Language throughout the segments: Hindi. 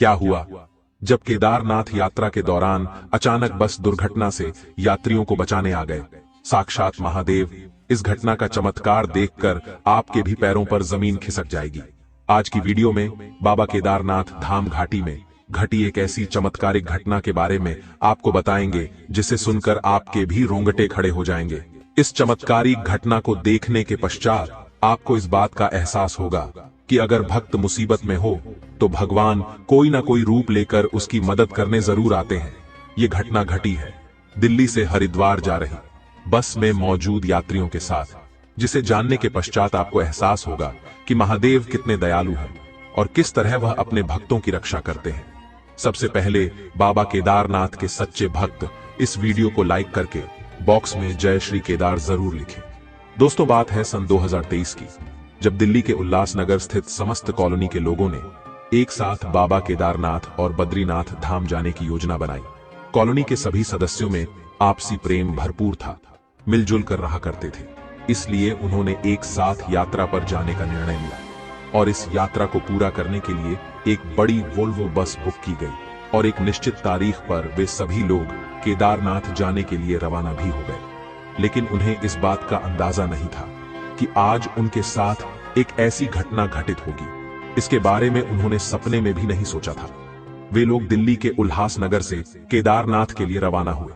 क्या हुआ? जब केदारनाथ यात्रा के दौरान अचानक बस दुर्घटना से यात्रियों को बचाने आ गए। साक्षात महादेव। इस घटना का चमत्कार देखकर आपके भी पैरों पर जमीन खिसक जाएगी। आज की वीडियो में बाबा केदारनाथ धाम घाटी में घटी एक ऐसी चमत्कारिक घटना के बारे में आपको बताएंगे जिसे सुनकर आपके भी रोंगटे खड़े हो जाएंगे। इस चमत्कारिक घटना को देखने के पश्चात आपको इस बात का एहसास होगा कि अगर भक्त मुसीबत में हो तो भगवान कोई ना कोई रूप लेकर उसकी मदद करने जरूर आते हैं। ये घटना घटी है दिल्ली से हरिद्वार जा रही बस में मौजूद यात्रियों के साथ, जिसे जानने के पश्चात आपको एहसास होगा कि महादेव कितने दयालु हैं और किस तरह वह अपने भक्तों की रक्षा करते हैं। सबसे पहले बाबा केदारनाथ के सच्चे भक्त इस वीडियो को लाइक करके बॉक्स में जय श्री केदार जरूर लिखें। दोस्तों, बात है सन 2023 की, जब दिल्ली के उल्लासनगर स्थित समस्त कॉलोनी के लोगों ने एक साथ बाबा केदारनाथ और बद्रीनाथ धाम जाने की योजना बनाई। कॉलोनी के सभी सदस्यों में आपसी प्रेम भरपूर था, मिलजुल कर रहा करते थे, इसलिए उन्होंने एक साथ यात्रा पर जाने का निर्णय लिया और इस यात्रा को पूरा करने के लिए एक बड़ी वोल्वो बस बुक की गई और एक निश्चित तारीख पर वे सभी लोग केदारनाथ जाने के लिए रवाना भी हो गए। लेकिन उन्हें इस बात का अंदाजा नहीं था कि आज उनके साथ एक ऐसी घटना घटित होगी। इसके बारे में उन्होंने सपने में भी नहीं सोचा था। वे लोग दिल्ली के उल्लासनगर से केदारनाथ के लिए रवाना हुए।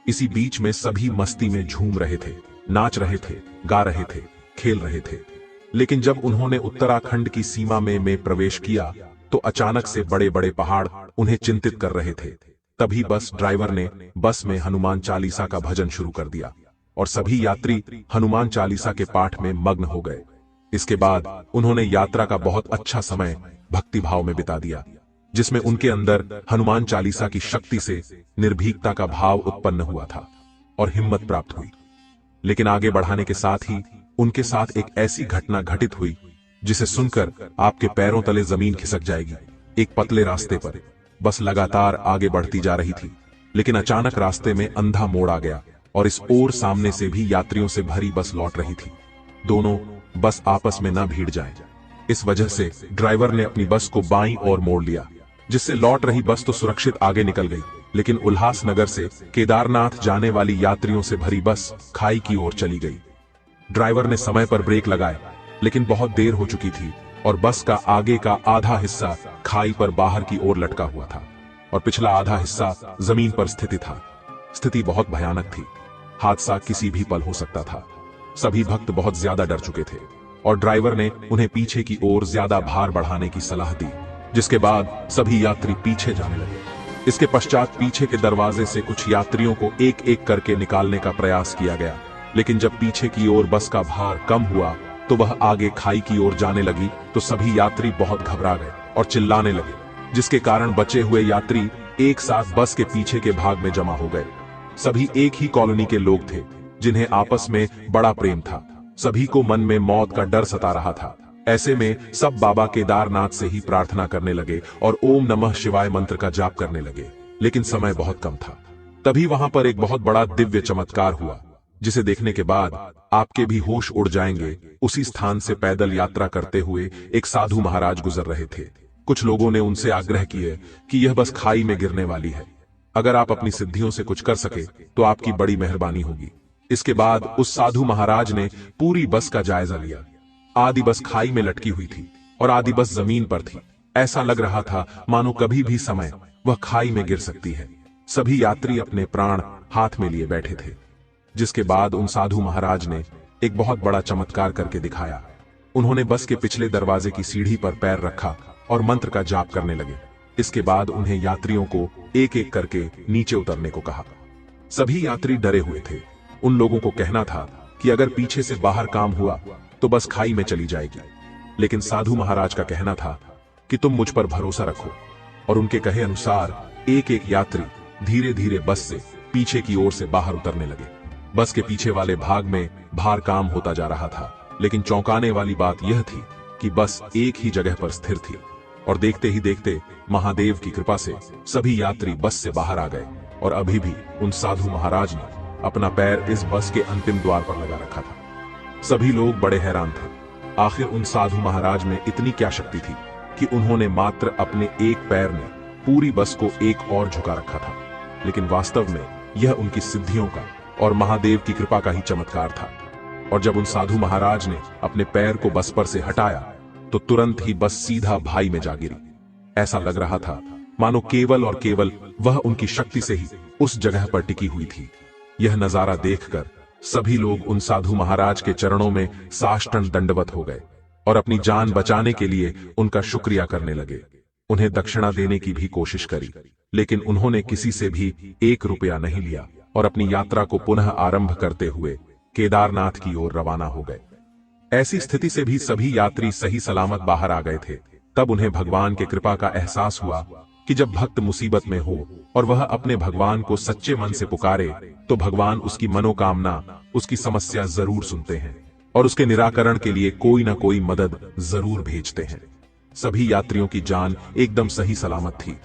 इसी बीच में सभी मस्ती में झूम रहे थे, नाच रहे थे, गा रहे थे, खेल रहे थे। लेकिन जब उन्होंने उत्तराखंड की सीमा में प्रवेश किया तो अचानक से बड़े बड़े पहाड़ उन्हें चिंतित कर रहे थे। तभी बस ड्राइवर ने बस में हनुमान चालीसा का भजन शुरू कर दिया और सभी यात्री हनुमान चालीसा के पाठ में मग्न हो गए। इसके बाद उन्होंने यात्रा का बहुत अच्छा समय भक्ति भाव में बिता दिया, जिसमें उनके अंदर हनुमान चालीसा की शक्ति से निर्भीकता का भाव उत्पन्न हुआ था और हिम्मत प्राप्त हुई। लेकिन आगे बढ़ाने के साथ ही उनके साथ एक ऐसी घटना घटित हुई जिसे सुनकर आपके पैरों तले जमीन खिसक जाएगी। एक पतले रास्ते पर बस लगातार आगे बढ़ती जा रही थी, लेकिन अचानक रास्ते में अंधा मोड़ आ गया और इस ओर सामने से भी यात्रियों से भरी बस लौट रही थी। दोनों बस आपस में न भिड़ जाएं। इस वजह से ड्राइवर ने अपनी बस को बाईं ओर मोड़ लिया, जिससे लौट रही बस तो सुरक्षित आगे निकल गई, लेकिन उल्लासनगर से केदारनाथ जाने वाली यात्रियों से भरी बस खाई की ओर चली गई। ड्राइवर ने समय पर ब्रेक लगाए, लेकिन बहुत देर हो चुकी थी और बस का आगे का आधा हिस्सा खाई पर बाहर की ओर लटका हुआ था और पिछला आधा हिस्सा जमीन पर स्थित था। स्थिति बहुत भयानक थी, हादसा किसी भी पल हो सकता था। सभी भक्त बहुत ज्यादा डर चुके थे और ड्राइवर ने उन्हें पीछे की ओर ज्यादा भार बढ़ाने की सलाह दी, जिसके बाद सभी यात्री पीछे जाने लगे। इसके पश्चात पीछे के दरवाजे से कुछ यात्रियों को एक एक करके निकालने का प्रयास किया गया, लेकिन जब पीछे की ओर बस का भार कम हुआ तो वह आगे खाई की ओर जाने लगी तो सभी यात्री बहुत घबरा गए और चिल्लाने लगे, जिसके कारण बचे हुए यात्री एक साथ बस के पीछे के भाग में जमा हो गए। सभी एक ही कॉलोनी के लोग थे जिन्हें आपस में बड़ा प्रेम था। सभी को मन में मौत का डर सता रहा था। ऐसे में सब बाबा केदारनाथ से ही प्रार्थना करने लगे और ओम नमः शिवाय मंत्र का जाप करने लगे। लेकिन समय बहुत कम था। तभी वहां पर एक बहुत बड़ा दिव्य चमत्कार हुआ, जिसे देखने के बाद आपके भी होश उड़ जाएंगे। उसी स्थान से पैदल यात्रा करते हुए एक साधु महाराज गुजर रहे थे। कुछ लोगों ने उनसे आग्रह किए कि यह बस खाई में गिरने वाली है, अगर आप अपनी सिद्धियों से कुछ कर सके तो आपकी बड़ी मेहरबानी होगी। इसके बाद उस साधु महाराज ने पूरी बस का जायजा लिया। आधी बस खाई में लटकी हुई थी और आधी बस जमीन पर थी। ऐसा लग रहा था मानो कभी भी समय वह खाई में गिर सकती है। सभी यात्री अपने प्राण हाथ में लिए बैठे थे। जिसके बाद उन साधु महाराज ने एक बहुत बड़ा चमत्कार करके दिखाया। उन्होंने बस के पिछले दरवाजे की सीढ़ी पर पैर रखा और मंत्र का जाप करने लगे। इसके बाद उन्हें यात्रियों को एक एक करके नीचे उतरने को कहा। सभी यात्री डरे हुए थे। उन लोगों को कहना था कि अगर पीछे से बाहर काम हुआ तो बस खाई में चली जाएगी, लेकिन साधु महाराज का कहना था कि तुम मुझ पर भरोसा रखो। और उनके कहे अनुसार एक एक यात्री धीरे धीरे बस से पीछे की ओर से बाहर उतरने लगे। बस के पीछे वाले भाग में भार काम होता जा रहा था, लेकिन चौंकाने वाली बात यह थी कि बस एक ही जगह पर स्थिर थी और देखते ही देखते महादेव की कृपा से सभी यात्री बस से बाहर आ गए और अभी भी उन साधु महाराज ने अपना पैर इस बस के अंतिम द्वार पर लगा रखा था। सभी लोग बड़े हैरान थे। आखिर उन साधु महाराज में इतनी क्या शक्ति थी कि उन्होंने मात्र अपने एक पैर में पूरी बस को एक और झुका रखा था, लेकिन वास्तव में यह उनकी सिद्धियों का और महादेव की कृपा का ही चमत्कार था। और जब उन साधु महाराज ने अपने पैर को बस पर से हटाया तो तुरंत ही बस सीधा भाई में जा गिरी। ऐसा लग रहा था मानो केवल और केवल वह उनकी शक्ति से ही उस जगह पर टिकी हुई थी। यह नजारा देखकर सभी लोग उन साधु महाराज के चरणों में साष्टांग दंडवत हो गए और अपनी जान बचाने के लिए उनका शुक्रिया करने लगे। उन्हें दक्षिणा देने की भी कोशिश करी, लेकिन उन्होंने किसी से भी 1 रुपया नहीं लिया और अपनी यात्रा को पुनः आरंभ करते हुए केदारनाथ की ओर रवाना हो गए। ऐसी स्थिति से भी सभी यात्री सही सलामत बाहर आ गए थे। तब उन्हें भगवान के कृपा का एहसास हुआ कि जब भक्त मुसीबत में हो और वह अपने भगवान को सच्चे मन से पुकारे तो भगवान उसकी मनोकामना, उसकी समस्या जरूर सुनते हैं और उसके निराकरण के लिए कोई ना कोई मदद जरूर भेजते हैं। सभी यात्रियों की जान एकदम सही सलामत थी,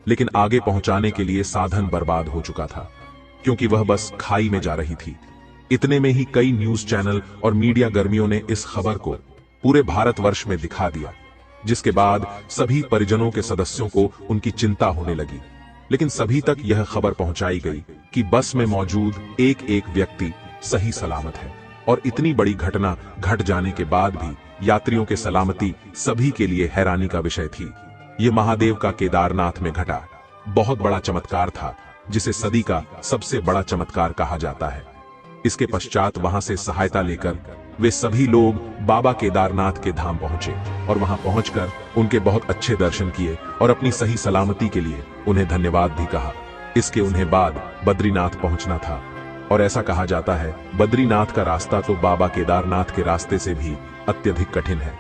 लेकिन आगे पहुंचाने के लिए साधन बर्बाद हो चुका था, क्योंकि वह बस खाई में जा रही थी। इतने में ही कई न्यूज चैनल और मीडिया कर्मियों ने इस खबर को पूरे भारतवर्ष में दिखा दिया, जिसके बाद सभी परिजनों के सदस्यों को उनकी चिंता होने लगी। लेकिन सभी तक यह खबर पहुंचाई गई कि बस में मौजूद एक एक व्यक्ति सही सलामत है और इतनी बड़ी घटना घट जाने के बाद भी यात्रियों के सलामती सभी के लिए हैरानी का विषय थी। यह महादेव का केदारनाथ में घटा बहुत बड़ा चमत्कार था, जिसे सदी का सबसे बड़ा चमत्कार कहा जाता है। इसके पश्चात वहां से सहायता लेकर वे सभी लोग बाबा केदारनाथ के धाम पहुंचे और वहां पहुंचकर उनके बहुत अच्छे दर्शन किए और अपनी सही सलामती के लिए उन्हें धन्यवाद भी कहा। इसके उन्हें बाद बद्रीनाथ पहुंचना था और ऐसा कहा जाता है बद्रीनाथ का रास्ता तो बाबा केदारनाथ के रास्ते से भी अत्यधिक कठिन है।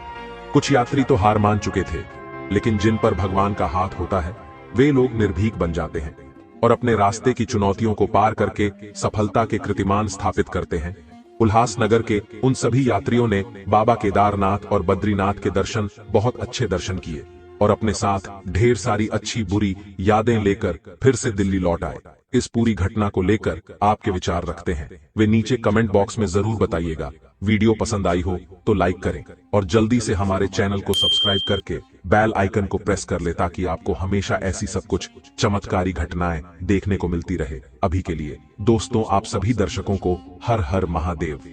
कुछ यात्री तो हार मान चुके थे, लेकिन जिन पर भगवान का हाथ होता है वे लोग निर्भीक बन जाते हैं और अपने रास्ते की चुनौतियों को पार करके सफलता के कीर्तिमान स्थापित करते हैं। उल्लासनगर के उन सभी यात्रियों ने बाबा केदारनाथ और बद्रीनाथ के दर्शन, बहुत अच्छे दर्शन किए और अपने साथ ढेर सारी अच्छी बुरी यादें लेकर फिर से दिल्ली लौट आए। इस पूरी घटना को लेकर आपके विचार रखते हैं वे नीचे कमेंट बॉक्स में जरूर बताइएगा। वीडियो पसंद आई हो तो लाइक करें और जल्दी से हमारे चैनल को सब्सक्राइब करके बेल आइकन को प्रेस कर ले, ताकि आपको हमेशा ऐसी सब कुछ चमत्कारी घटनाएं देखने को मिलती रहे। अभी के लिए दोस्तों, आप सभी दर्शकों को हर हर महादेव।